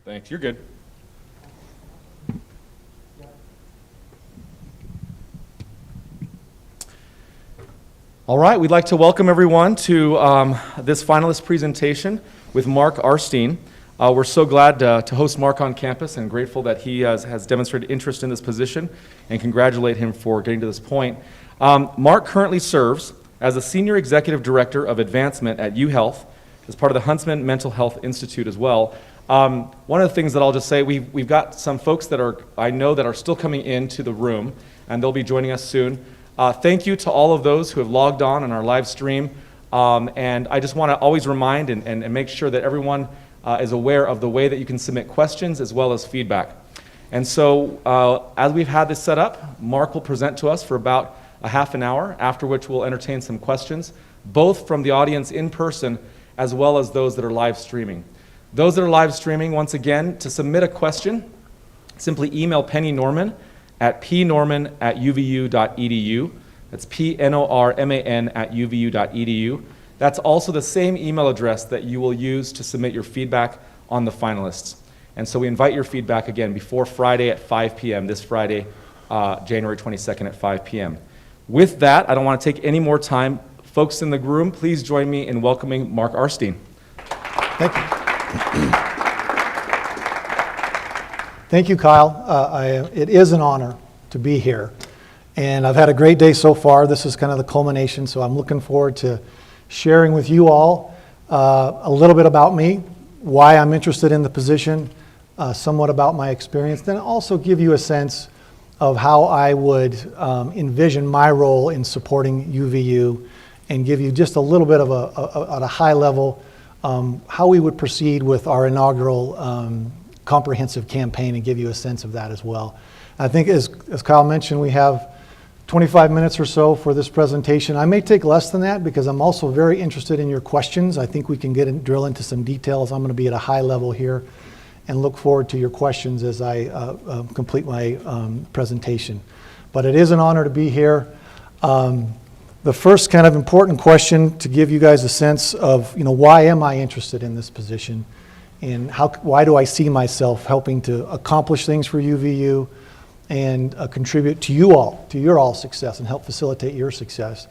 Thanks. You're good. All right, we'd like to welcome everyone to this finalist presentation with Mark Arstein. We're so glad to host Mark on campus and grateful that he has demonstrated interest in this position and congratulate him for getting to this point. Mark currently serves as the Senior Executive Director of Advancement at UHealth as part of the Huntsman Mental Health Institute as well. One of the things that I'll just say, we've got some folks that I know that are still coming into the room, and they'll be joining us soon. Thank you to all of those who have logged on our live stream. And I just want to always remind and make sure that everyone is aware of the way that you can submit questions as well as feedback. And so as we've had this set up, Mark will present to us for about a half an hour, after which we'll entertain some questions, both from the audience in person as well as those that are live streaming. Those that are live streaming, once again, to submit a question, simply email Penny Norman at pnorman@uvu.edu. That's pnorman@uvu.edu. That's also the same email address that you will use to submit your feedback on the finalists. And so we invite your feedback again before Friday at 5 p.m., this Friday, January 22nd at 5 p.m. With that, I don't want to take any more time. Folks in the room, please join me in welcoming Mark Arstein. Thank you. Thank you, Kyle. It is an honor to be here. And I've had a great day so far. This is kind of the culmination, so I'm looking forward to sharing with you all a little bit about me, why I'm interested in the position, somewhat about my experience, then also give you a sense of how I would envision my role in supporting UVU and give you just a little bit of at a high level how we would proceed with our inaugural comprehensive campaign and give you a sense of that as well. I think as Kyle mentioned, we have 25 minutes or so for this presentation. I may take less than that because I'm also very interested in your questions. I think we can drill into some details. I'm going to be at a high level here and look forward to your questions as I complete my presentation. But it is an honor to be here. The first kind of important question to give you guys a sense of, why am I interested in this position and why do I see myself helping to accomplish things for UVU and contribute to your all success and help facilitate your success.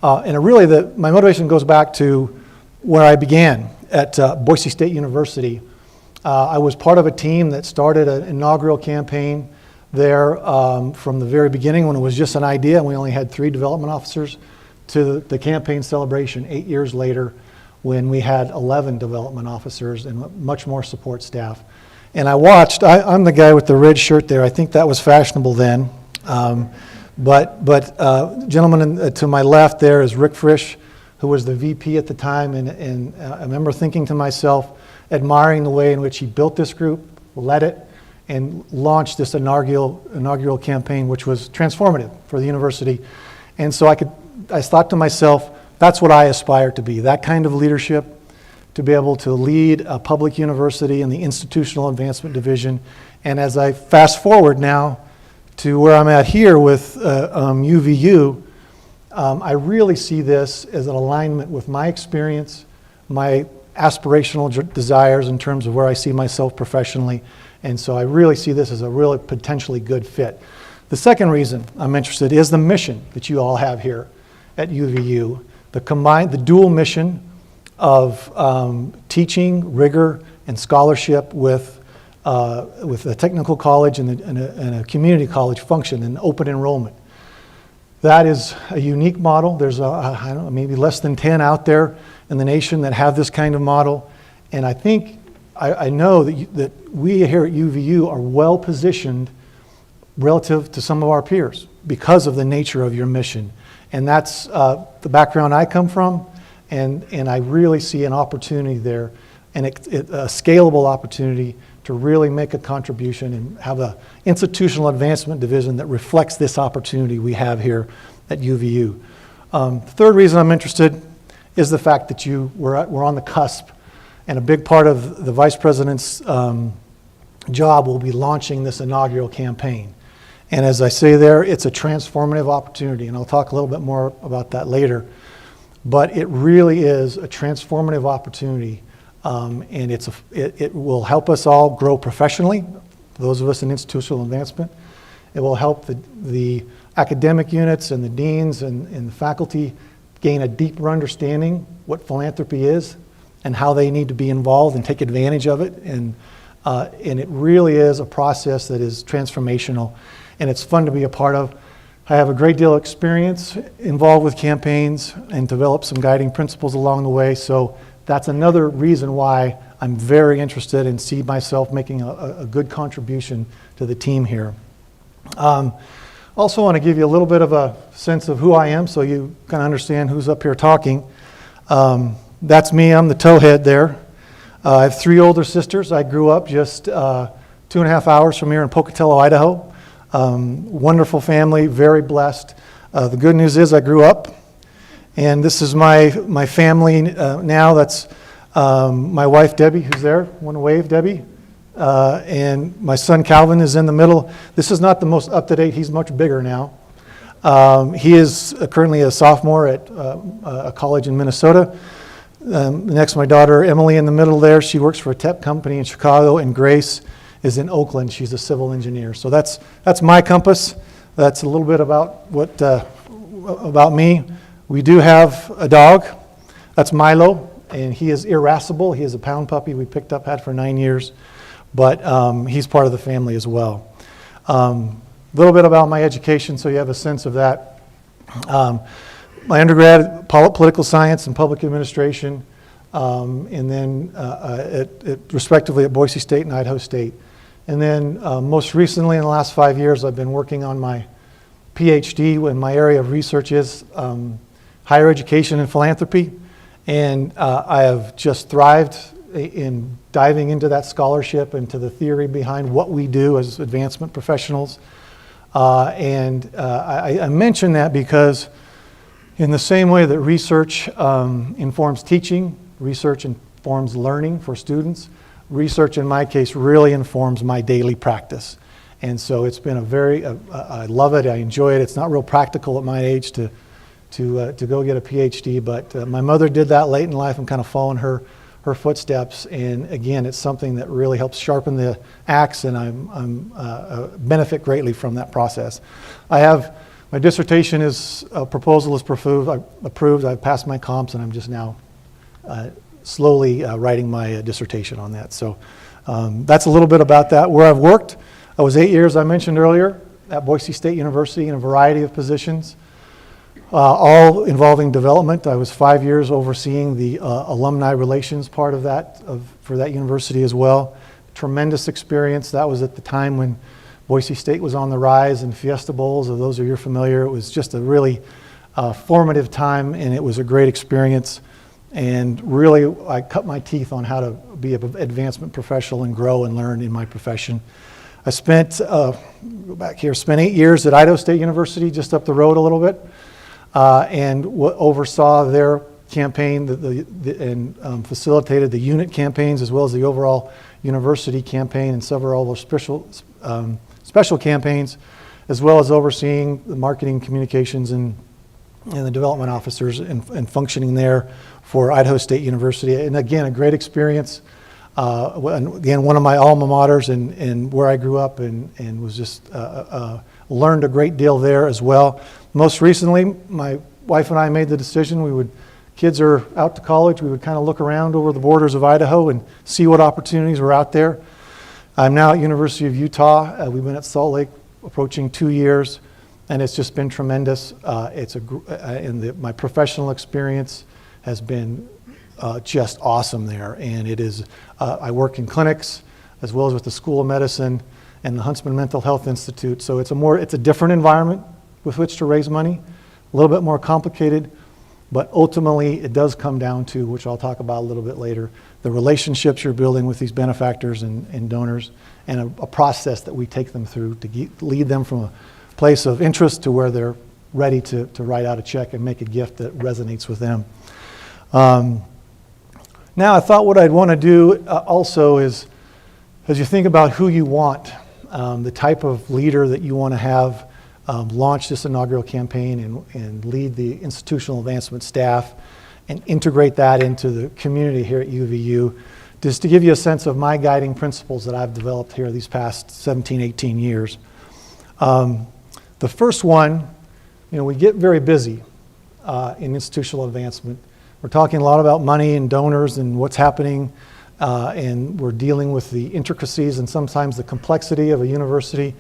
And really my motivation goes back to where I began at Boise State University. I was part of a team that started an inaugural campaign there from the very beginning when it was just an idea and we only had 3 development officers to the campaign celebration 8 years later when we had 11 development officers and much more support staff. And I watched, I'm the guy with the red shirt there. I think that was fashionable then. But gentleman to my left there is Rick Frisch, who was the VP at the time. And I remember thinking to myself, admiring the way in which he built this group, led it, and launched this inaugural campaign, which was transformative for the university. And so I thought to myself, that's what I aspire to be, that kind of leadership, to be able to lead a public university in the institutional advancement division. And as I fast forward now to where I'm at here with UVU, I really see this as an alignment with my experience, my aspirational desires in terms of where I see myself professionally. And so I really see this as a really potentially good fit. The second reason I'm interested is the mission that you all have here at UVU, the dual mission of teaching, rigor, and scholarship with a technical college and a community college function and open enrollment. That is a unique model. There's I don't know, maybe less than 10 out there in the nation that have this kind of model. And I think, I know that we here at UVU are well positioned relative to some of our peers because of the nature of your mission. And that's the background I come from, and I really see an opportunity there, and a scalable opportunity to really make a contribution and have an institutional advancement division that reflects this opportunity we have here at UVU. The third reason I'm interested is the fact that we're on the cusp, and a big part of the Vice President's job will be launching this inaugural campaign. And as I say there, it's a transformative opportunity, and I'll talk a little bit more about that later. But it really is a transformative opportunity And it will help us all grow professionally, those of us in institutional advancement. It will help the academic units and the deans and the faculty gain a deeper understanding what philanthropy is and how they need to be involved and take advantage of it. And it really is a process that is transformational, and it's fun to be a part of. I have a great deal of experience involved with campaigns and developed some guiding principles along the way, so that's another reason why I'm very interested and see myself making a good contribution to the team here. Also want to give you a little bit of a sense of who I am so you kind of understand who's up here talking. That's me, I'm the towhead there. I have 3 older sisters. I grew up just 2.5 hours from here in Pocatello, Idaho. Wonderful family, very blessed. The good news is I grew up, and this is my family now. That's my wife Debbie, who's there. Want to wave, Debbie? And my son Calvin is in the middle. This is not the most up-to-date. He's much bigger now. He is currently a sophomore at a college in Minnesota. Next, my daughter Emily in the middle there. She works for a tech company in Chicago, and Grace is in Oakland. She's a civil engineer. So that's my compass. That's a little bit about about me. We do have a dog. That's Milo, and he is irascible. He is a pound puppy we picked up, had for 9 years, but he's part of the family as well. A little bit about my education, so you have a sense of that. My undergrad, political science and public administration, and then respectively at Boise State and Idaho State. And then most recently in the last 5 years, I've been working on my PhD, when my area of research is higher education and philanthropy. And I have just thrived in diving into that scholarship and to the theory behind what we do as advancement professionals. I mention that because in the same way that research informs teaching, research informs learning for students, research in my case really informs my daily practice. And so it's been I love it, I enjoy it. It's not real practical at my age to go get a PhD, but my mother did that late in life and kind of following her footsteps. And again, it's something that really helps sharpen the axe, and I benefit greatly from that process. My dissertation proposal is approved. I've passed my comps, and I'm just now slowly writing my dissertation on that. So that's a little bit about that. Where I've worked, I was 8 years, I mentioned earlier, at Boise State University in a variety of positions, all involving development. I was 5 years overseeing the alumni relations part of that, for that university as well. Tremendous experience. That was at the time when Boise State was on the rise, and Fiesta Bowls, of those of you who are familiar, it was just a really formative time, and it was a great experience. And really, I cut my teeth on how to be an advancement professional and grow and learn in my profession. I spent 8 years at Idaho State University, just up the road a little bit, and oversaw their campaign and facilitated the unit campaigns as well as the overall university campaign and several other special campaigns, as well as overseeing the marketing, communications, and the development officers and functioning there for Idaho State University. And again, a great experience. Again, one of my alma maters and where I grew up, and was just learned a great deal there as well. Most recently, my wife and I made the decision kids are out to college, we would kind of look around over the borders of Idaho and see what opportunities were out there. I'm now at University of Utah. We've been at Salt Lake approaching 2 years, and it's just been tremendous. My professional experience has been just awesome there, and it is. I work in clinics as well as with the School of Medicine and the Huntsman Mental Health Institute. So it's a different environment with which to raise money, a little bit more complicated, but ultimately it does come down to, which I'll talk about a little bit later, the relationships you're building with these benefactors and donors, and a process that we take them through to lead them from a place of interest to where they're ready to write out a check and make a gift that resonates with them. Now, I thought what I'd want to do also is, as you think about who you want, the type of leader that you want to have launch this inaugural campaign and lead the institutional advancement staff and integrate that into the community here at UVU, just to give you a sense of my guiding principles that I've developed here these past 17, 18 years. The first one, we get very busy in institutional advancement. We're talking a lot about money and donors and what's happening, and we're dealing with the intricacies and sometimes the complexity of a university.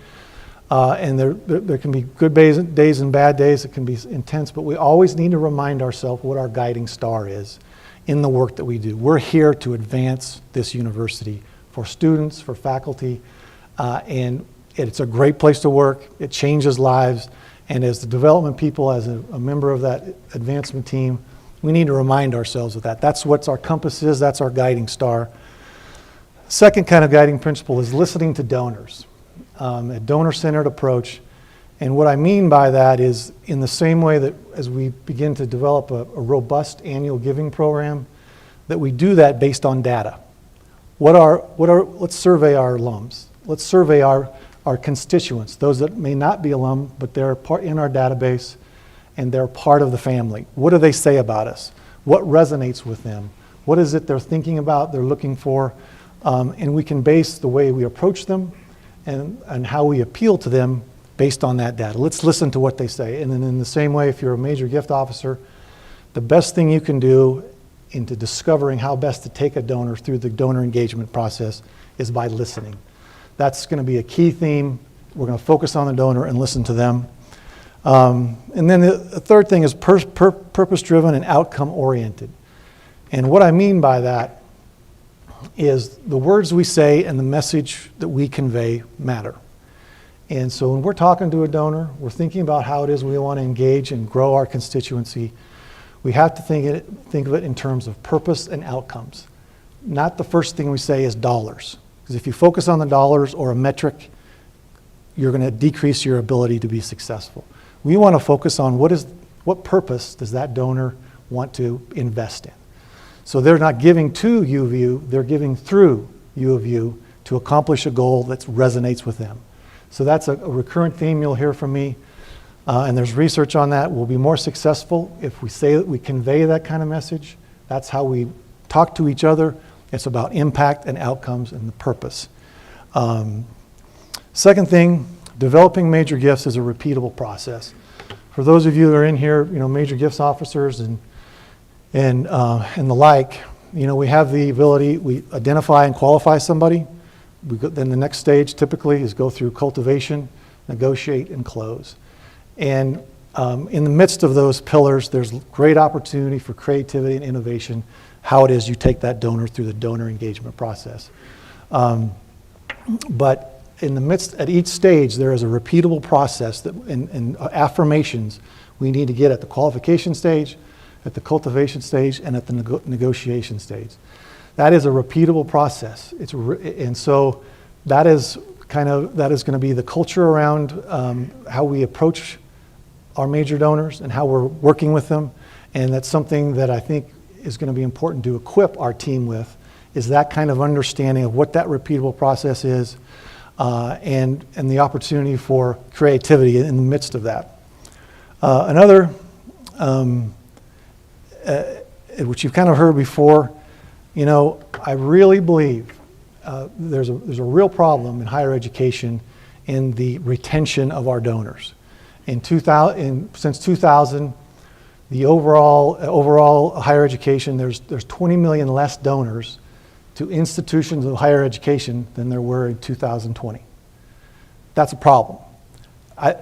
And there can be good days and bad days. It can be intense, but we always need to remind ourselves what our guiding star is in the work that we do. We're here to advance this university for students, for faculty, and it's a great place to work. It changes lives. And as the development people, as a member of that advancement team, we need to remind ourselves of that. That's what our compass is. That's our guiding star. Second kind of guiding principle is listening to donors, a donor-centered approach. And what I mean by that is in the same way that as we begin to develop a robust annual giving program, that we do that based on data. Let's survey our alums. Let's survey our constituents, those that may not be alum, but they're part in our database and they're part of the family. What do they say about us? What resonates with them? What is it they're thinking about, they're looking for? And we can base the way we approach them and how we appeal to them based on that data. Let's listen to what they say. And then in the same way, if you're a major gift officer, the best thing you can do into discovering how best to take a donor through the donor engagement process is by listening. That's going to be a key theme. We're going to focus on the donor and listen to them. And then the third thing is purpose-driven and outcome-oriented. And what I mean by that is the words we say and the message that we convey matter. And so when we're talking to a donor, we're thinking about how it is we want to engage and grow our constituency. We have to think of it in terms of purpose and outcomes. Not the first thing we say is dollars. Because if you focus on the dollars or a metric, you're going to decrease your ability to be successful. We want to focus on what purpose does that donor want to invest in. So they're not giving to U of U, they're giving through U of U to accomplish a goal that resonates with them. So that's a recurrent theme you'll hear from me, and there's research on that. We'll be more successful if we say that we convey that kind of message. That's how we talk to each other. It's about impact and outcomes and the purpose. Second thing, developing major gifts is a repeatable process. For those of you that are in here, major gifts officers and the like, we have the ability, we identify and qualify somebody. Then the next stage typically is go through cultivation, negotiate, and close. And in the midst of those pillars, there's great opportunity for creativity and innovation, how it is you take that donor through the donor engagement process. But in the midst, at each stage, there is a repeatable process and affirmations we need to get at the qualification stage, at the cultivation stage, and at the negotiation stage. That is a repeatable process. And so that is going to be the culture around how we approach our major donors and how we're working with them. And that's something that I think is going to be important to equip our team with, is that kind of understanding of what that repeatable process is, and the opportunity for creativity in the midst of that. Another, which you've kind of heard before, I really believe there's a real problem in higher education in the retention of our donors. Since 2000, the overall higher education, there's 20 million less donors to institutions of higher education than there were in 2020. That's a problem.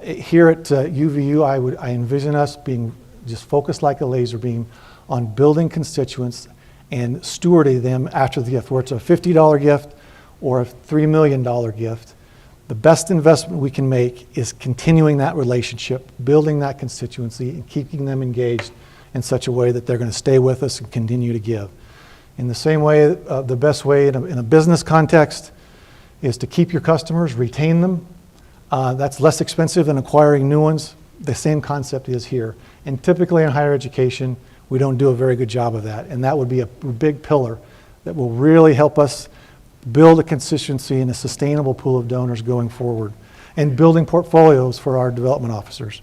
Here at UVU, I envision us being just focused like a laser beam on building constituents and stewarding them after the gift, whether it's a $50 gift or a $3 million gift. The best investment we can make is continuing that relationship, building that constituency, and keeping them engaged in such a way that they're going to stay with us and continue to give. In the same way, the best way in a business context is to keep your customers, retain them. That's less expensive than acquiring new ones. The same concept is here. And typically in higher education, we don't do a very good job of that. And that would be a big pillar that will really help us build a consistency and a sustainable pool of donors going forward, and building portfolios for our development officers.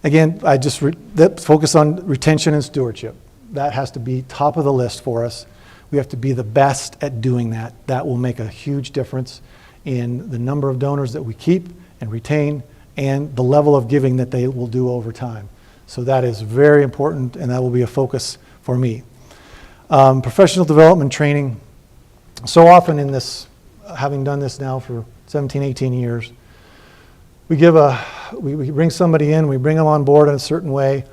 Again, focus on retention and stewardship. That has to be top of the list for us. We have to be the best at doing that. That will make a huge difference in the number of donors that we keep and retain and the level of giving that they will do over time. So that is very important, and that will be a focus for me. Professional development training. So often in this, having done this now for 17, 18 years, we bring somebody in, we bring them on board in a certain way,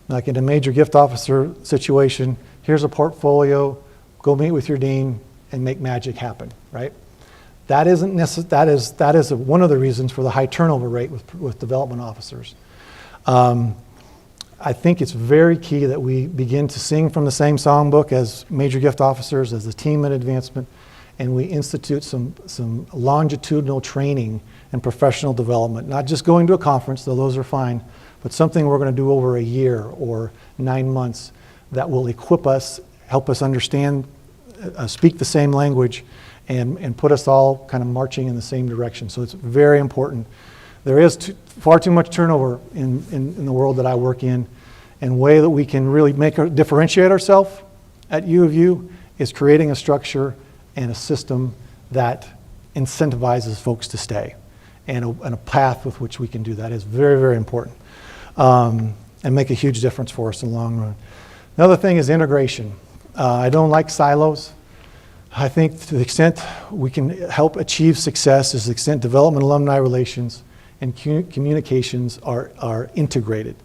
like in a major gift officer situation. Here's a portfolio, go meet with your dean and make magic happen, right? That is one of the reasons for the high turnover rate with development officers. I think it's very key that we begin to sing from the same songbook as major gift officers, as the team at advancement, and we institute some longitudinal training and professional development, not just going to a conference, though those are fine, but something we're going to do over a year or 9 months that will equip us, help us understand, speak the same language, and put us all kind of marching in the same direction. So it's very important. There is far too much turnover in the world that I work in, and the way that we can really differentiate ourselves at U of U is creating a structure and a system that incentivizes folks to stay, and a path with which we can do that is very, very important, and make a huge difference for us in the long run. Another thing is integration. I don't like silos. I think to the extent we can help achieve success is the extent development, alumni relations, and communications are integrated.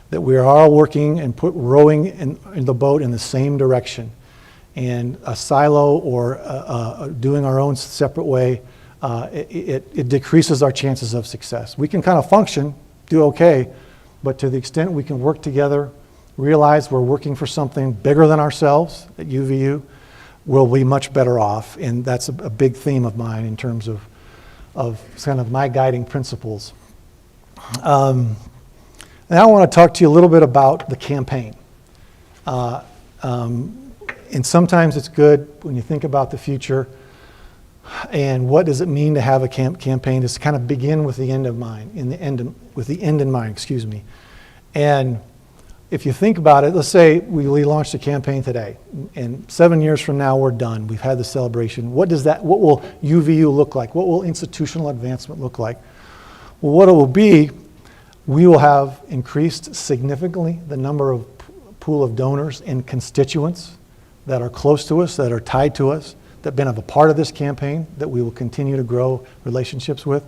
That we are all working and rowing in the boat in the same direction. And a silo or doing our own separate way, it decreases our chances of success. We can kind of function, do okay, but to the extent we can work together, realize we're working for something bigger than ourselves at UVU, we'll be much better off. And that's a big theme of mine in terms of kind of my guiding principles. Now I want to talk to you a little bit about the campaign. And sometimes it's good when you think about the future and what does it mean to have a campaign, is to kind of begin with the end in mind, excuse me. And if you think about it, let's say we launched a campaign today, and 7 years from now we're done. We've had the celebration. What will UVU look like? What will institutional advancement look like? Well, what it will be, we will have increased significantly the number of pool of donors and constituents that are close to us, that are tied to us, that have been a part of this campaign, that we will continue to grow relationships with.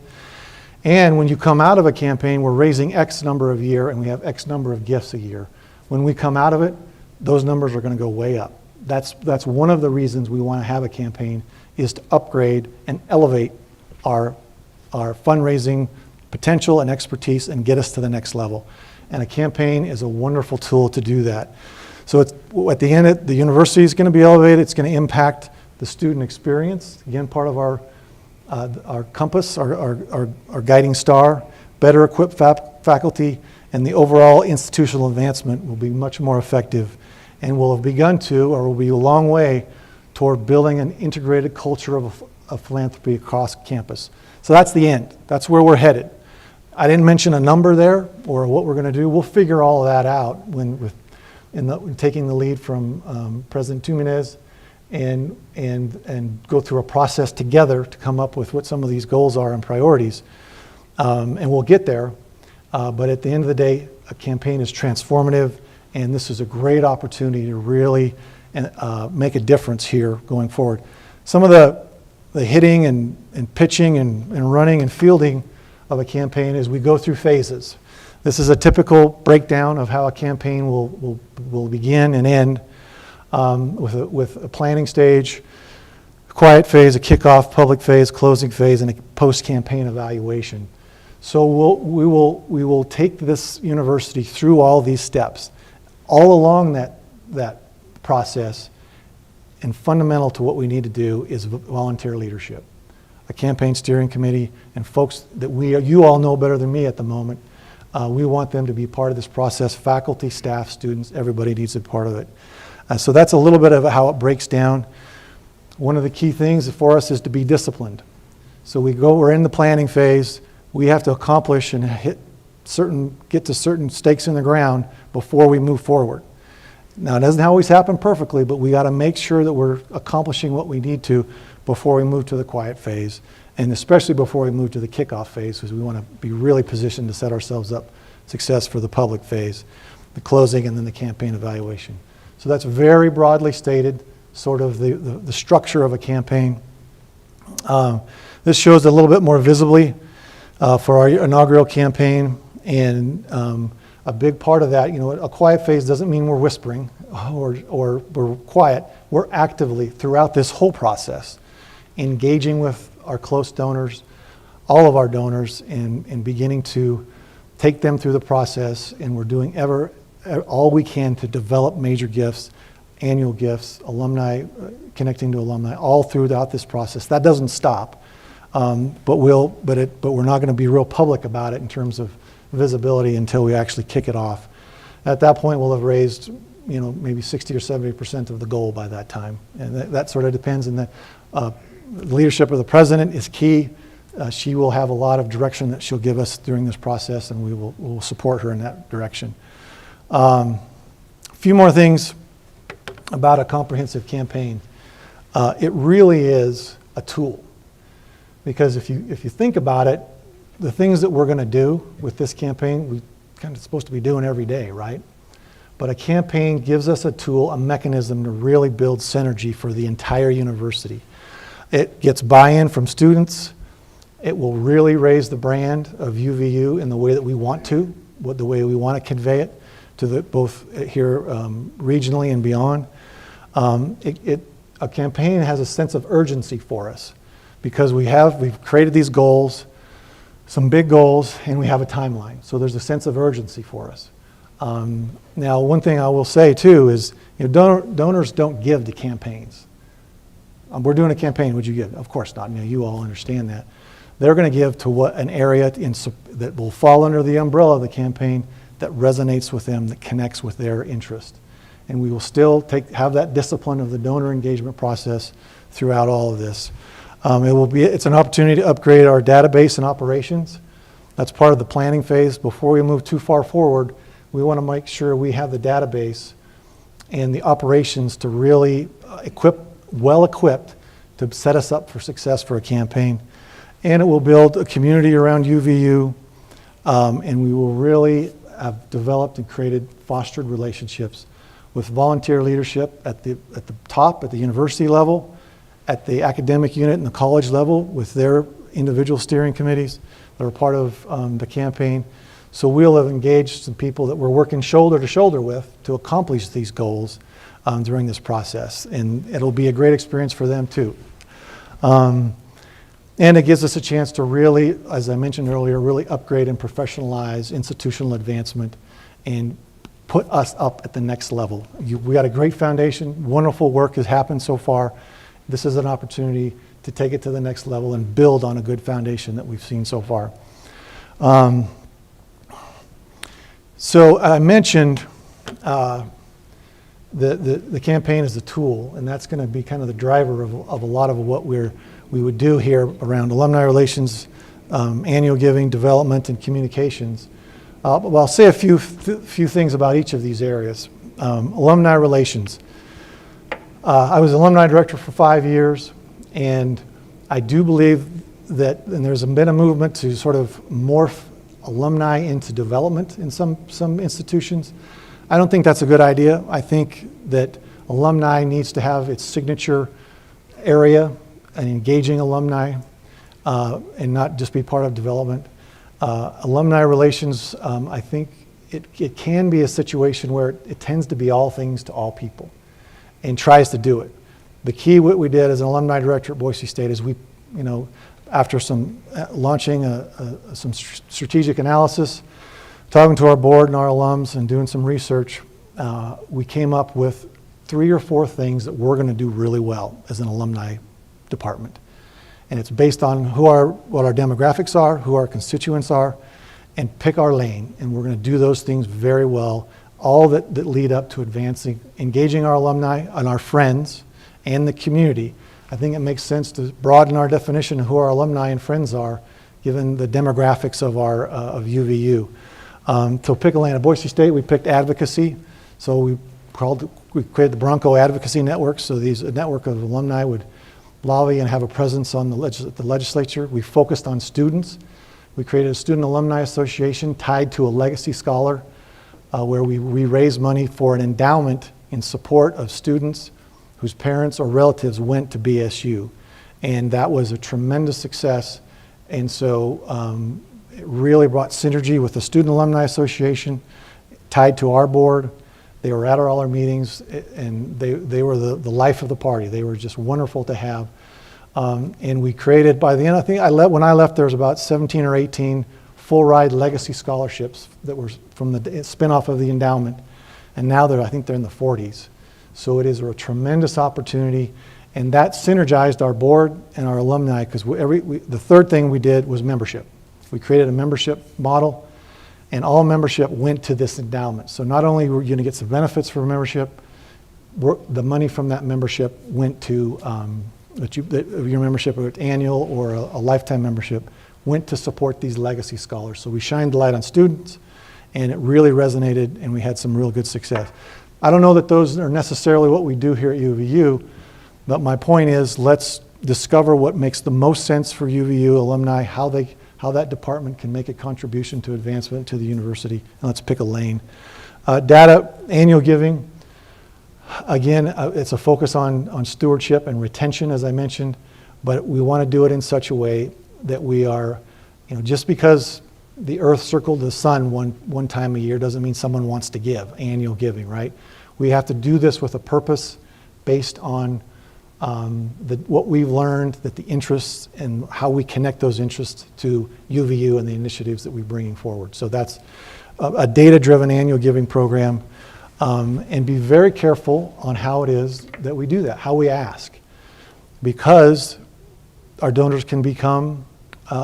And when you come out of a campaign, we're raising X number a year and we have X number of gifts a year. When we come out of it, those numbers are going to go way up. That's one of the reasons we want to have a campaign, is to upgrade and elevate our fundraising potential and expertise and get us to the next level. And a campaign is a wonderful tool to do that. So at the end, the university is going to be elevated. It's going to impact the student experience. Again, part of our compass, our guiding star, better equipped faculty, and the overall institutional advancement will be much more effective, and will have begun to, or will be a long way toward building an integrated culture of philanthropy across campus. So that's the end. That's where we're headed. I didn't mention a number there or what we're going to do. We'll figure all of that out in taking the lead from President Tuminez and go through a process together to come up with what some of these goals are and priorities. And we'll get there. But at the end of the day, a campaign is transformative, and this is a great opportunity to really make a difference here going forward. Some of the hitting and pitching and running and fielding of a campaign is we go through phases. This is a typical breakdown of how a campaign will begin and end, with a planning stage, a quiet phase, a kickoff, public phase, closing phase, and a post-campaign evaluation. So we will take this university through all these steps. All along that process, and fundamental to what we need to do is volunteer leadership. A campaign steering committee and folks that you all know better than me at the moment. We want them to be part of this process. Faculty, staff, students, everybody needs to be part of it. So that's a little bit of how it breaks down. One of the key things for us is to be disciplined. So we're in the planning phase. We have to accomplish and get to certain stakes in the ground before we move forward. Now, it doesn't always happen perfectly, but we got to make sure that we're accomplishing what we need to before we move to the quiet phase, and especially before we move to the kickoff phase, because we want to be really positioned to set ourselves up success for the public phase, the closing, and then the campaign evaluation. So that's very broadly stated, sort of the structure of a campaign. This shows a little bit more visibly for our inaugural campaign, and a big part of that, a quiet phase doesn't mean we're whispering or we're quiet. We're actively, throughout this whole process, engaging with our close donors, all of our donors, and beginning to take them through the process, and we're doing all we can to develop major gifts, annual gifts, alumni, connecting to alumni, all throughout this process. That doesn't stop, but we're not going to be real public about it in terms of visibility until we actually kick it off. At that point, we'll have raised, maybe 60 or 70% of the goal by that time, and that sort of depends. And the leadership of the president is key. She will have a lot of direction that she'll give us during this process, and we'll support her in that direction. A few more things about a comprehensive campaign. It really is a tool, because if you think about it, the things that we're going to do with this campaign, we kind of supposed to be doing every day, right? But a campaign gives us a tool, a mechanism to really build synergy for the entire university. It gets buy-in from students. It will really raise the brand of UVU in the way that we want to, the way we want to convey it to both here regionally and beyond. A campaign has a sense of urgency for us because we've created these goals, some big goals, and we have a timeline. So there's a sense of urgency for us. Now, one thing I will say too is, donors don't give to campaigns. We're doing a campaign, would you give? Of course not. You all understand that. They're going to give to an area that will fall under the umbrella of the campaign that resonates with them, that connects with their interest. And we will still have that discipline of the donor engagement process throughout all of this. It's an opportunity to upgrade our database and operations. That's part of the planning phase. Before we move too far forward, we want to make sure we have the database and the operations to really well equipped to set us up for success for a campaign. And it will build a community around UVU, and we will really have developed and fostered relationships with volunteer leadership at the top, at the university level, at the academic unit and the college level with their individual steering committees that are part of the campaign. So we'll have engaged some people that we're working shoulder to shoulder with to accomplish these goals during this process. And it'll be a great experience for them too. And it gives us a chance to really, as I mentioned earlier, really upgrade and professionalize institutional advancement and put us up at the next level. We got a great foundation. Wonderful work has happened so far. This is an opportunity to take it to the next level and build on a good foundation that we've seen so far. So I mentioned the campaign is a tool, and that's going to be kind of the driver of a lot of what we would do here around alumni relations, annual giving, development, and communications. Well, I'll say a few things about each of these areas. Alumni relations. I was alumni director for 5 years, and I do believe that, and there's been a movement to sort of morph alumni into development in some institutions. I don't think that's a good idea. I think that alumni needs to have its signature area, an engaging alumni, and not just be part of development. Alumni relations, I think it can be a situation where it tends to be all things to all people and tries to do it. The key, what we did as an alumni director at Boise State is we, after some launching some strategic analysis, talking to our board and our alums and doing some research, we came up with 3 or 4 things that we're going to do really well as an alumni department. And it's based on what our demographics are, who our constituents are, and pick our lane. And we're going to do those things very well, all that lead up to engaging our alumni and our friends and the community. I think it makes sense to broaden our definition of who our alumni and friends are, given the demographics of UVU. To pick a lane at Boise State, we picked advocacy. So we we created the Bronco Advocacy Network, so a network of alumni would lobby and have a presence on the legislature. We focused on students. We created a Student Alumni Association tied to a legacy scholar where we raised money for an endowment in support of students whose parents or relatives went to BSU. And that was a tremendous success. And so it really brought synergy with the Student Alumni Association tied to our board. They were at all our meetings, and they were the life of the party. They were just wonderful to have. And we created, by the end, I think when I left, there was about 17 or 18 full-ride legacy scholarships that were from the spinoff of the endowment. And now I think they're in the 40s. So it is a tremendous opportunity. And that synergized our board and our alumni, because the third thing we did was membership. We created a membership model, and all membership went to this endowment. So not only were you going to get some benefits for membership, the money from that membership went to, your membership, or annual or a lifetime membership, went to support these legacy scholars. So we shined the light on students, and it really resonated, and we had some real good success. I don't know that those are necessarily what we do here at UVU, but my point is, let's discover what makes the most sense for UVU alumni, how that department can make a contribution to advancement to the university, and let's pick a lane. Data, annual giving, again, it's a focus on stewardship and retention, as I mentioned, but we want to do it in such a way that we are, just because the earth circled the sun one time a year doesn't mean someone wants to give, annual giving, right? We have to do this with a purpose based on what we've learned, that the interests and how we connect those interests to UVU and the initiatives that we're bringing forward. So that's a data-driven annual giving program, and be very careful on how it is that we do that, how we ask, because our donors can become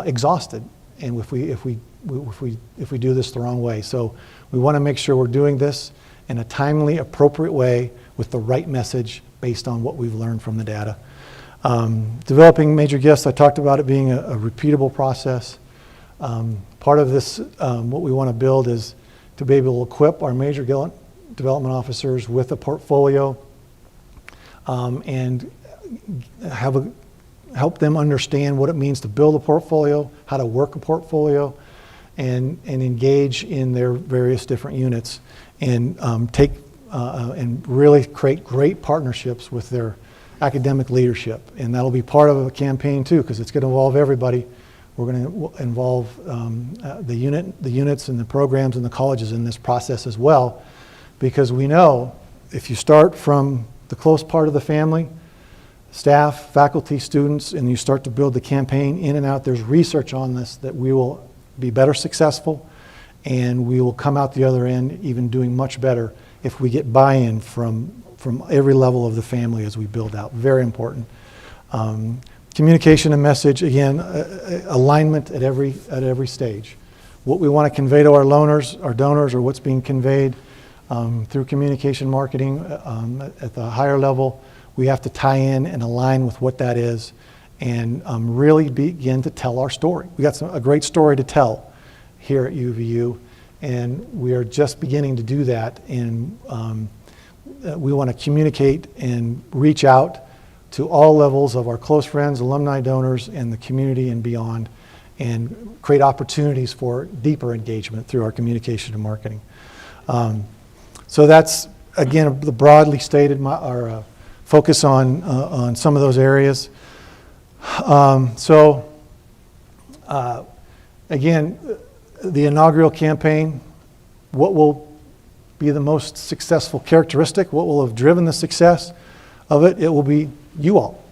exhausted, and if we do this the wrong way. So we want to make sure we're doing this in a timely, appropriate way with the right message based on what we've learned from the data. Developing major gifts, I talked about it being a repeatable process. Part of this, what we want to build is to be able to equip our major development officers with a portfolio and help them understand what it means to build a portfolio, how to work a portfolio, and engage in their various different units, and and really create great partnerships with their academic leadership. And that'll be part of a campaign too, because it's going to involve everybody. We're going to involve the units and the programs and the colleges in this process as well, because we know if you start from the close part of the family, staff, faculty, students, and you start to build the campaign in and out, there's research on this that we will be better successful, and we will come out the other end even doing much better if we get buy-in from every level of the family as we build out. Very important. Communication and message, again, alignment at every stage. What we want to convey to our donors, or what's being conveyed through communication marketing at the higher level, we have to tie in and align with what that is, and really begin to tell our story. We got a great story to tell here at UVU, and we are just beginning to do that. And we want to communicate and reach out to all levels of our close friends, alumni, donors, and the community and beyond, and create opportunities for deeper engagement through our communication and marketing. So that's, again, the broadly stated our focus on some of those areas. Again, the inaugural campaign, what will be the most successful characteristic, what will have driven the success of it? It will be you all.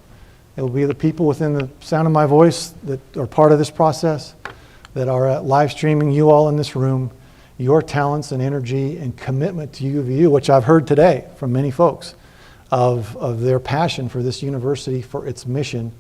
It will be the people within the sound of my voice that are part of this process, that are live streaming, you all in this room, your talents and energy and commitment to UVU, which I've heard today from many folks, of their passion for this university, for its mission,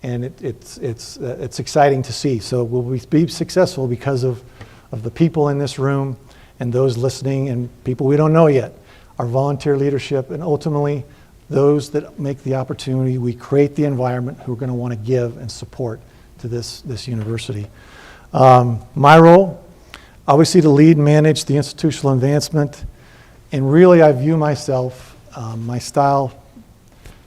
and it's exciting to see. So will we be successful because of the people in this room and those listening and people we don't know yet, our volunteer leadership, and ultimately those that make the opportunity. We create the environment who are going to want to give and support to this university. My role, obviously, to lead and manage the institutional advancement And really, I view myself, my style,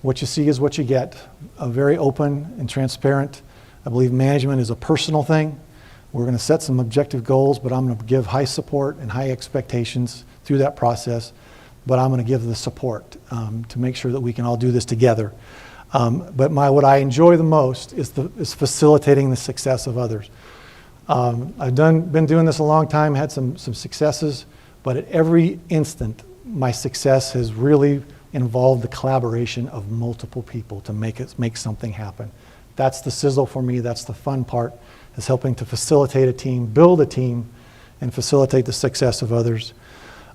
what you see is what you get. Very open and transparent. I believe management is a personal thing. We're going to set some objective goals, but I'm going to give high support and high expectations through that process. But I'm going to give the support to make sure that we can all do this together. But what I enjoy the most is facilitating the success of others. I've been doing this a long time, had some successes, but at every instant, my success has really involved the collaboration of multiple people to make something happen. That's the sizzle for me. That's the fun part, is helping to facilitate a team, build a team, and facilitate the success of others.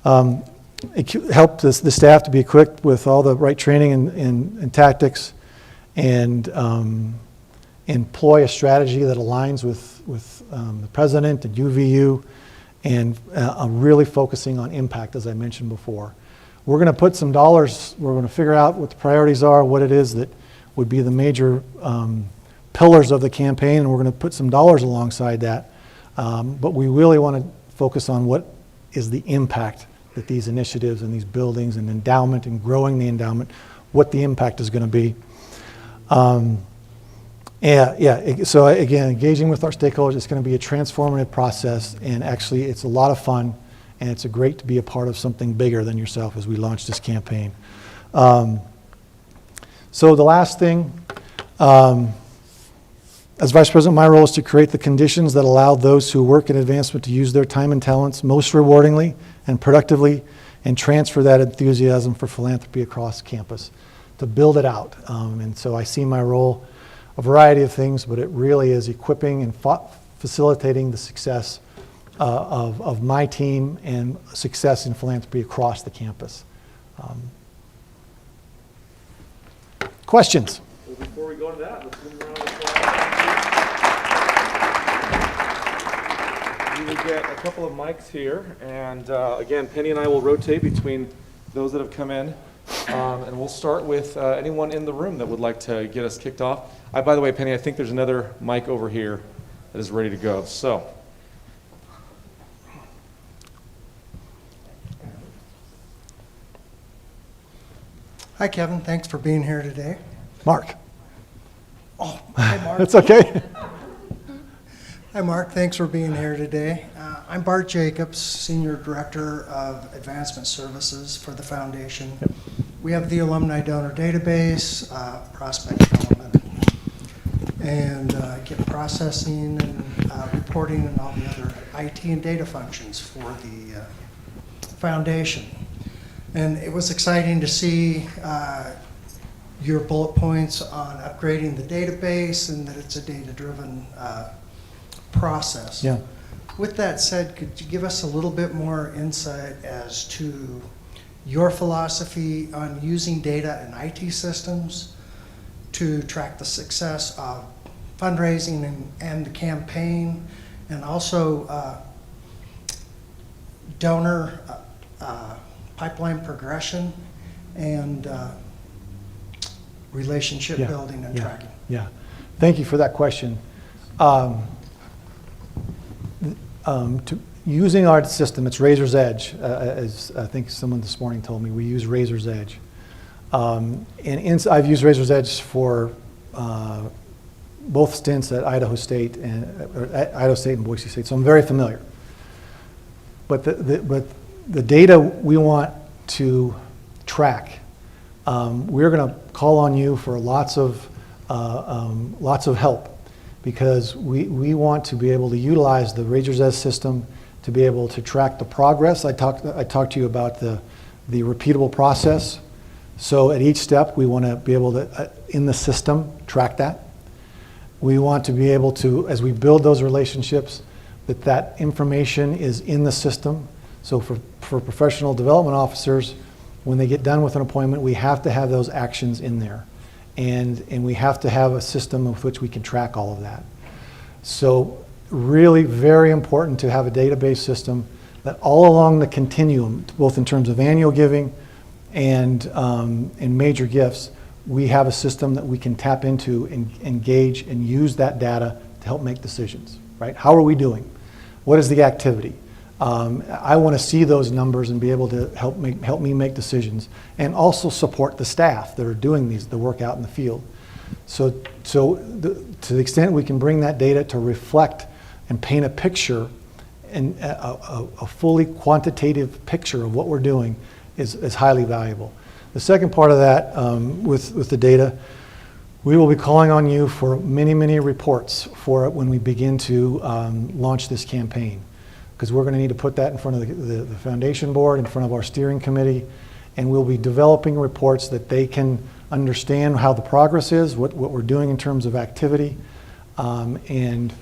It helped the staff to be equipped with all the right training and tactics, and employ a strategy that aligns with the president and UVU, and really focusing on impact, as I mentioned before. We're going to put some dollars, we're going to figure out what the priorities are, what it is that would be the major pillars of the campaign, and we're going to put some dollars alongside that. But we really want to focus on what is the impact that these initiatives and these buildings and endowment and growing the endowment, what the impact is going to be. So again, engaging with our stakeholders, it's going to be a transformative process, and actually it's a lot of fun, and it's great to be a part of something bigger than yourself as we launch this campaign. So the last thing, as Vice President, my role is to create the conditions that allow those who work in advancement to use their time and talents most rewardingly and productively, and transfer that enthusiasm for philanthropy across campus, to build it out. And so I see my role a variety of things, but it really is equipping and facilitating the success of my team and success in philanthropy across the campus. Questions? Well, before we go to that, let's move around the slide. We will get a couple of mics here, and again, Penny and I will rotate between those that have come in, and we'll start with anyone in the room that would like to get us kicked off. By the way, Penny, I think there's another mic over here that is ready to go. So. Hi, Kevin. Thanks for being here today. Mark. Oh, hi, Mark. That's okay. Hi, Mark. Thanks for being here today. I'm Bart Jacobs, Senior Director of Advancement Services for the Foundation. Yep. We have the Alumni Donor Database, Prospect Development, and get processing and reporting and all the other IT and data functions for the Foundation. And it was exciting to see your bullet points on upgrading the database and that it's a data-driven process. Yeah. With that said, could you give us a little bit more insight as to your philosophy on using data and IT systems to track the success of fundraising and the campaign, and also donor pipeline progression and relationship building and tracking? Yeah, thank you for that question. Using our system, it's Razor's Edge, as I think someone this morning told me, we use Razor's Edge. I've used Razor's Edge for both stints at Idaho State and Boise State, so I'm very familiar. But the data we want to track, we're going to call on you for lots of help, because we want to be able to utilize the Razor's Edge system to be able to track the progress. I talked to you about the repeatable process. So at each step, we want to be able to, in the system, track that. We want to be able to, as we build those relationships, that information is in the system. So for professional development officers, when they get done with an appointment, we have to have those actions in there. And we have to have a system with which we can track all of that. So really very important to have a database system that all along the continuum, both in terms of annual giving and major gifts, we have a system that we can tap into and engage and use that data to help make decisions, right? How are we doing? What is the activity? I want to see those numbers and be able to help me make decisions, and also support the staff that are doing the work out in the field. So to the extent we can bring that data to reflect and paint a picture, and a fully quantitative picture of what we're doing is highly valuable. The second part of that, with the data, we will be calling on you for many, many reports for it when we begin to launch this campaign, because we're going to need to put that in front of the foundation board, in front of our steering committee, and we'll be developing reports that they can understand how the progress is, what we're doing in terms of activity, and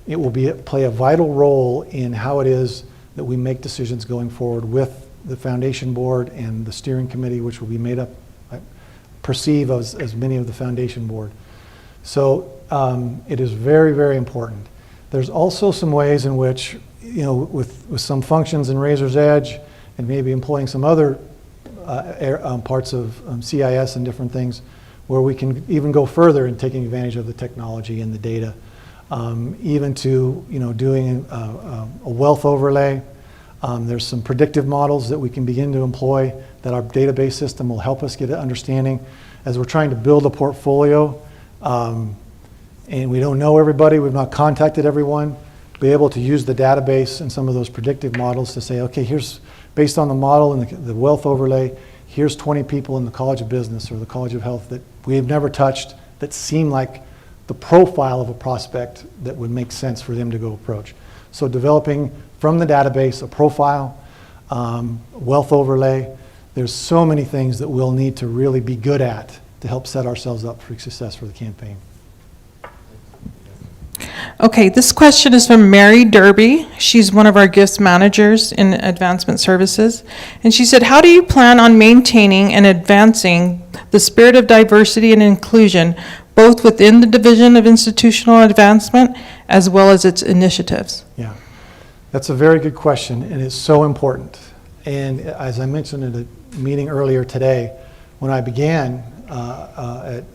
it will play a vital role in how it is that we make decisions going forward with the foundation board and the steering committee, which will be made up, I perceive, as many of the foundation board. So it is very, very important. There's also some ways in which, with some functions in Razor's Edge and maybe employing some other parts of CIS and different things, where we can even go further in taking advantage of the technology and the data, even to doing a wealth overlay. There's some predictive models that we can begin to employ that our database system will help us get an understanding as we're trying to build a portfolio. And we don't know everybody, we've not contacted everyone, be able to use the database and some of those predictive models to say, okay, here's, based on the model and the wealth overlay, here's 20 people in the College of Business or the College of Health that we've never touched that seem like the profile of a prospect that would make sense for them to go approach. So developing from the database a profile, wealth overlay, there's so many things that we'll need to really be good at to help set ourselves up for success for the campaign. Okay, this question is from Mary Derby. She's one of our gifts managers in Advancement Services. And she said, how do you plan on maintaining and advancing the spirit of diversity and inclusion, both within the Division of Institutional Advancement as well as its initiatives? Yeah, that's a very good question, and it's so important. And as I mentioned at a meeting earlier today, when I began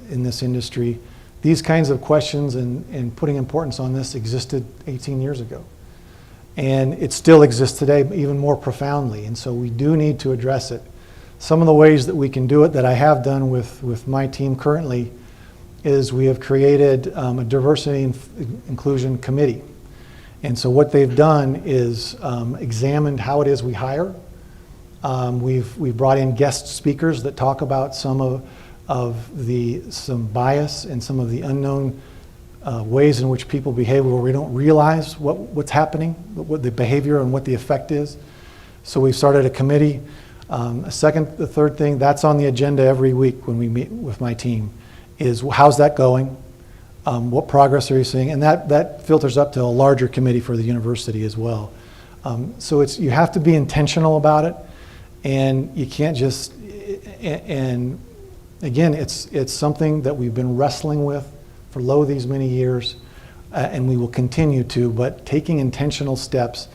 in this industry, these kinds of questions and putting importance on this existed 18 years ago. And it still exists today, even more profoundly. And so we do need to address it. Some of the ways that we can do it that I have done with my team currently is we have created a diversity and inclusion committee. And so what they've done is examined how it is we hire. We've brought in guest speakers that talk about some bias and some of the unknown ways in which people behave where we don't realize what's happening, what the behavior and what the effect is. So we've started a committee. The third thing, that's on the agenda every week when we meet with my team, is how's that going? What progress are you seeing? And that filters up to a larger committee for the university as well. So you have to be intentional about it, and you can't just, and again, it's something that we've been wrestling with for these many years, and we will continue to, but taking intentional steps.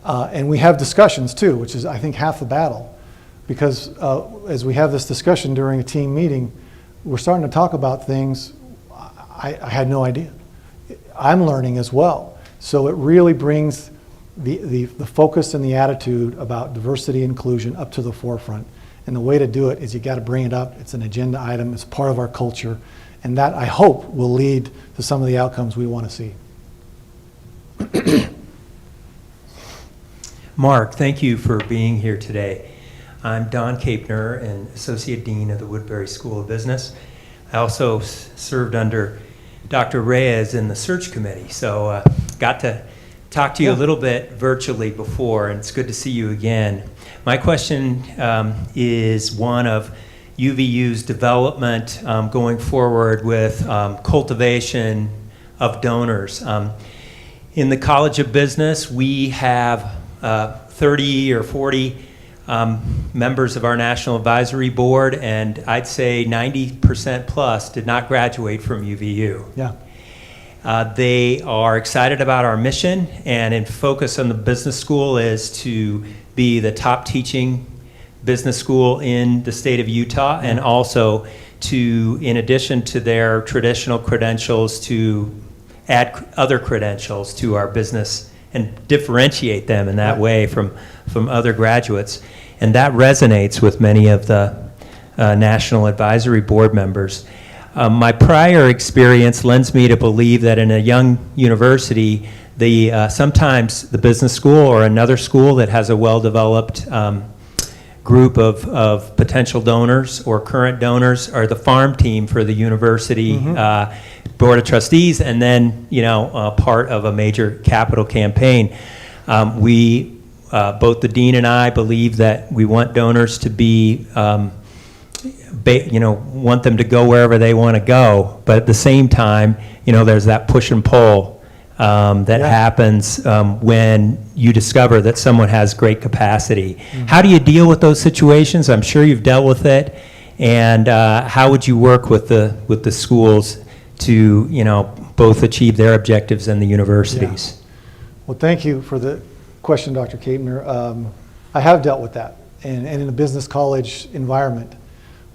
And we have discussions too, which is, I think, half the battle. Because as we have this discussion during a team meeting, we're starting to talk about things I had no idea. I'm learning as well. So it really brings the focus and the attitude about diversity and inclusion up to the forefront. And the way to do it is you got to bring it up. It's an agenda item. It's part of our culture. And that, I hope, will lead to some of the outcomes we want to see. Mark, thank you for being here today. I'm Don Capner, and Associate Dean of the Woodbury School of Business. I also served under Dr. Reyes in the search committee, so got to talk to you a little bit virtually before, and it's good to see you again. My question is one of UVU's development going forward with cultivation of donors. In the College of Business, we have 30 or 40 members of our National Advisory Board, and I'd say 90% plus did not graduate from UVU. Yeah. They are excited about our mission, and in focus on the business school is to be the top teaching business school in the state of Utah, and also to, in addition to their traditional credentials, to add other credentials to our business and differentiate them in that way from other graduates. And that resonates with many of the National Advisory Board members. My prior experience lends me to believe that in a young university, sometimes the business school or another school that has a well-developed group of potential donors or current donors are the farm team for the university board of trustees, and then part of a major capital campaign. We both the dean and I believe that we want donors to be want them to go wherever they want to go, but at the same time, there's that push and pull that happens when you discover that someone has great capacity. How do you deal with those situations? I'm sure you've dealt with it, and how would you work with the schools to both achieve their objectives and the universities? Yeah. Well, thank you for the question, Dr. Kapner. I have dealt with that, and in a business college environment,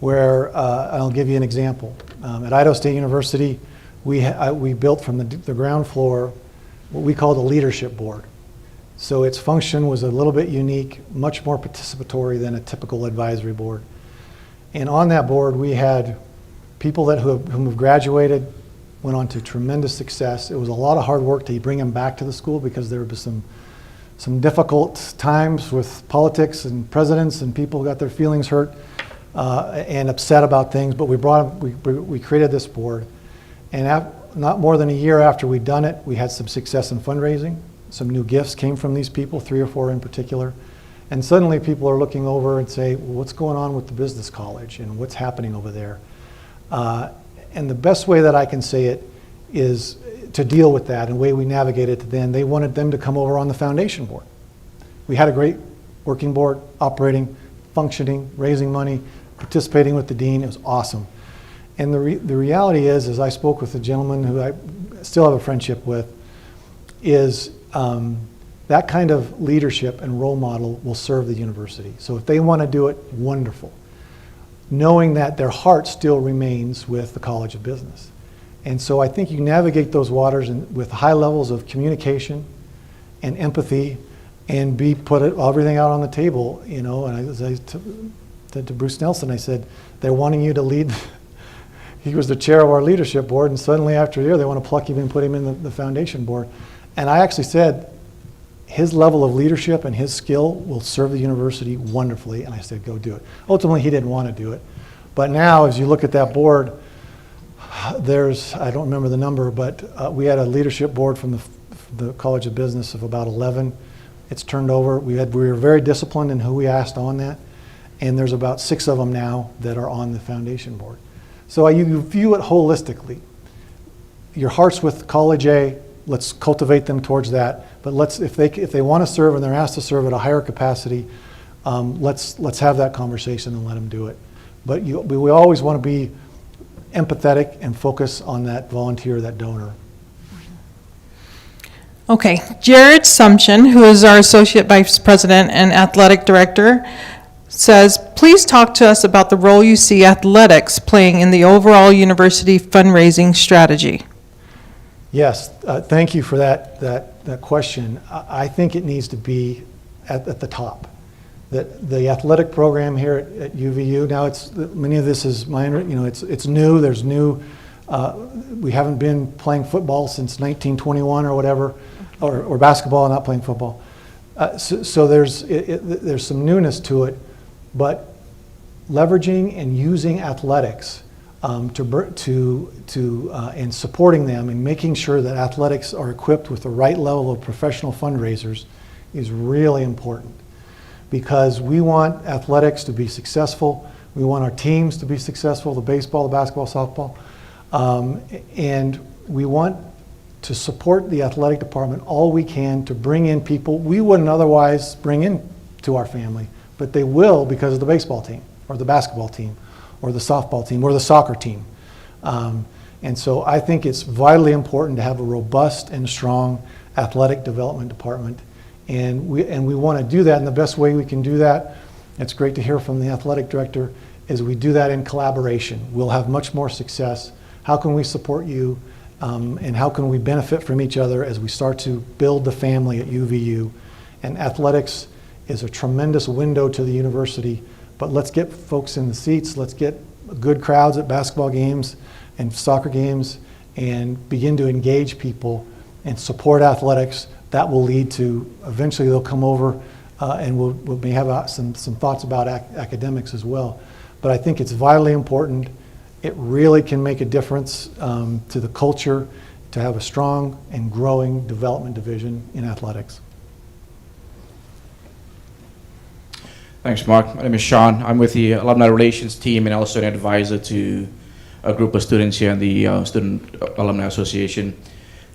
where I'll give you an example. At Idaho State University, we built from the ground floor what we call the leadership board. So its function was a little bit unique, much more participatory than a typical advisory board. And on that board, we had people whom have graduated, went on to tremendous success. It was a lot of hard work to bring them back to the school because there was some difficult times with politics and presidents, and people got their feelings hurt and upset about things. But we created this board, and not more than a year after we'd done it, we had some success in fundraising. Some new gifts came from these people, 3 or 4 in particular. And suddenly people are looking over and say, well, what's going on with the business college and what's happening over there? And the best way that I can say it is to deal with that, and the way we navigated it then, they wanted them to come over on the foundation board. We had a great working board, operating, functioning, raising money, participating with the dean. It was awesome. And the reality is, as I spoke with a gentleman who I still have a friendship with, is that kind of leadership and role model will serve the university. So if they want to do it, wonderful. Knowing that their heart still remains with the College of Business. And so I think you navigate those waters with high levels of communication and empathy, and put everything out on the table, And I said to Bruce Nelson, I said, they're wanting you to lead. He was the chair of our leadership board, and suddenly after a year, they want to pluck him and put him in the foundation board. And I actually said, his level of leadership and his skill will serve the university wonderfully, and I said, go do it. Ultimately, he didn't want to do it. But now, as you look at that board, I don't remember the number, but we had a leadership board from the College of Business of about 11. It's turned over. We were very disciplined in who we asked on that, and there's about 6 of them now that are on the foundation board. So you view it holistically. Your heart's with College A. Let's cultivate them towards that. But if they want to serve and they're asked to serve at a higher capacity, let's have that conversation and let them do it. But we always want to be empathetic and focus on that volunteer, that donor. Okay, Jared Sumption, who is our Associate Vice President and Athletic Director, says, please talk to us about the role you see athletics playing in the overall university fundraising strategy. Yes, thank you for that question. I think it needs to be at the top. That the athletic program here at UVU, now many of this is minor, it's new, there's new, we haven't been playing football since 1921 or whatever, or basketball, not playing football. So there's some newness to it, but leveraging and using athletics and supporting them and making sure that athletics are equipped with the right level of professional fundraisers is really important, because we want athletics to be successful. We want our teams to be successful, the baseball, the basketball, softball, and we want to support the athletic department all we can to bring in people we wouldn't otherwise bring in to our family, but they will because of the baseball team or the basketball team or the softball team or the soccer team. And so I think it's vitally important to have a robust and strong athletic development department. And we want to do that, and the best way we can do that, it's great to hear from the athletic director, is we do that in collaboration. We'll have much more success. How can we support you and how can we benefit from each other as we start to build the family at UVU. And athletics is a tremendous window to the university, but let's get folks in the seats, let's get good crowds at basketball games and soccer games, and begin to engage people and support athletics. That will lead to, eventually they'll come over and we'll may have some thoughts about academics as well. But I think it's vitally important. It really can make a difference to the culture to have a strong and growing development division in athletics. Thanks, Mark. My name is Sean. I'm with the Alumni Relations team and also an advisor to a group of students here in the Student Alumni Association.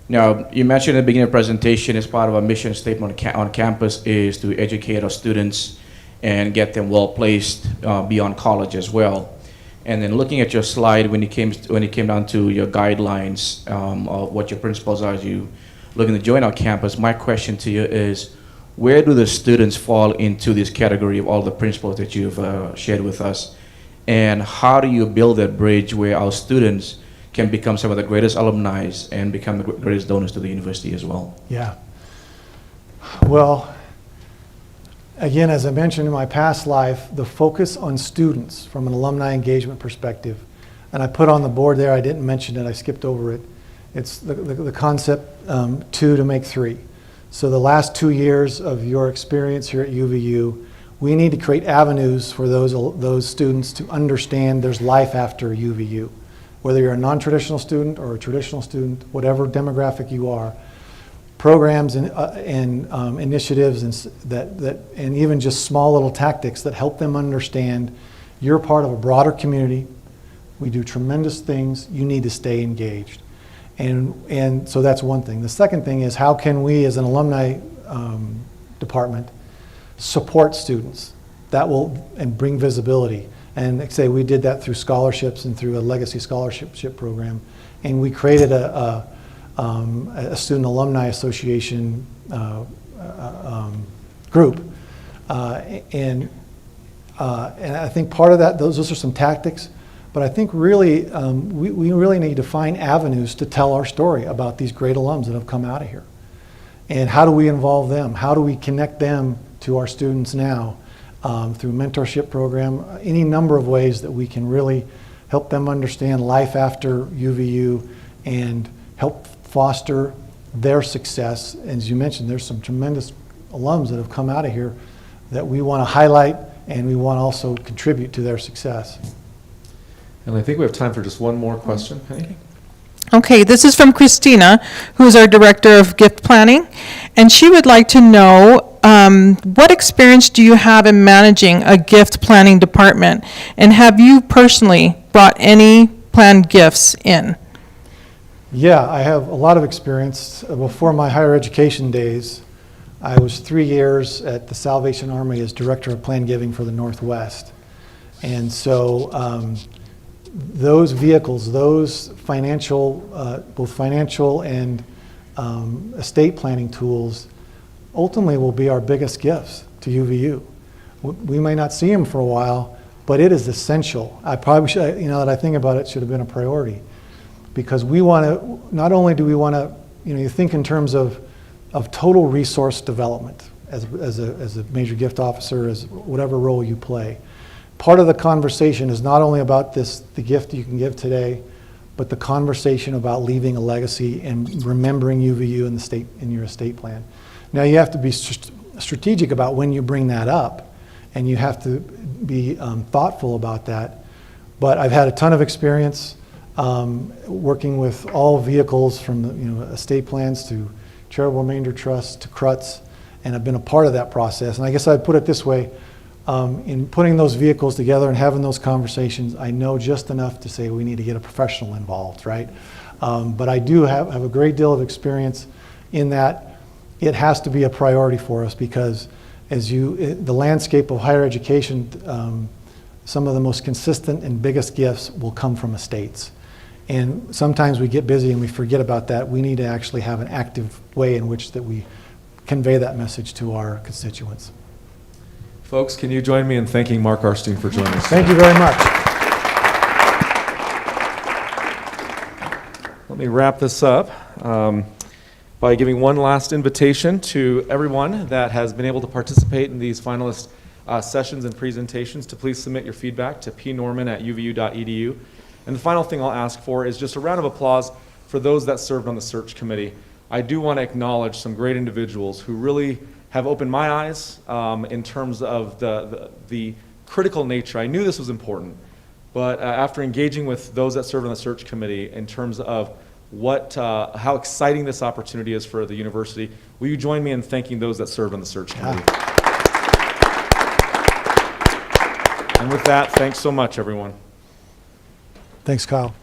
Now, you mentioned at the beginning of the presentation, as part of our mission statement on campus is to educate our students and get them well placed beyond college as well. And then looking at your slide, when it came down to your guidelines of what your principles are as you looking to join our campus, my question to you is, where do the students fall into this category of all the principles that you've shared with us? And how do you build that bridge where our students can become some of the greatest alumni and become the greatest donors to the university as well? Yeah. Well, again, as I mentioned in my past life, the focus on students from an alumni engagement perspective, and I put on the board there, I didn't mention it, I skipped over it. It's the concept 2 to make 3. So the last 2 years of your experience here at UVU, we need to create avenues for those students to understand there's life after UVU. Whether you're a non-traditional student or a traditional student, whatever demographic you are, programs and initiatives and even just small little tactics that help them understand you're part of a broader community. We do tremendous things. You need to stay engaged. And so that's one thing. The second thing is, how can we as an alumni department support students that will and bring visibility? And like I say, we did that through scholarships and through a legacy scholarship program. And we created a student alumni association group. And I think part of that, those are some tactics. But I think really, we really need to find avenues to tell our story about these great alums that have come out of here. And how do we involve them? How do we connect them to our students now through mentorship program? Any number of ways that we can really help them understand life after UVU and help foster their success. As you mentioned, there's some tremendous alums that have come out of here that we want to highlight, and we want to also contribute to their success. And I think we have time for just one more question. Penny? Okay, this is from Christina, who is our Director of Gift Planning, and she would like to know, what experience do you have in managing a gift planning department, and have you personally brought any planned gifts in? Yeah, I have a lot of experience. Before my higher education days, I was 3 years at the Salvation Army as Director of Planned Giving for the Northwest. And so those vehicles, those financial, both financial and estate planning tools, ultimately will be our biggest gifts to UVU. We may not see them for a while, but it is essential. I probably should, that I think about it, should have been a priority. Because we want to, not only do we want to, you think in terms of total resource development as a major gift officer, as whatever role you play. Part of the conversation is not only about the gift you can give today, but the conversation about leaving a legacy and remembering UVU in your estate plan. Now you have to be strategic about when you bring that up, and you have to be thoughtful about that. But I've had a ton of experience working with all vehicles from estate plans to charitable remainder trusts to CRUTs, and I've been a part of that process. And I guess I'd put it this way, in putting those vehicles together and having those conversations, I know just enough to say we need to get a professional involved, right? But I do have a great deal of experience in that. It has to be a priority for us because the landscape of higher education, some of the most consistent and biggest gifts will come from estates. And sometimes we get busy and we forget about that. We need to actually have an active way in which that we convey that message to our constituents. Folks, can you join me in thanking Mark Arstein for joining us? Thank you very much. Let me wrap this up by giving one last invitation to everyone that has been able to participate in these finalist sessions and presentations to please submit your feedback to pnorman@uvu.edu. And the final thing I'll ask for is just a round of applause for those that served on the search committee. I do want to acknowledge some great individuals who really have opened my eyes in terms of the critical nature. I knew this was important, but after engaging with those that served on the search committee in terms of how exciting this opportunity is for the university, will you join me in thanking those that served on the search committee? And with that, thanks so much, everyone. Thanks, Kyle.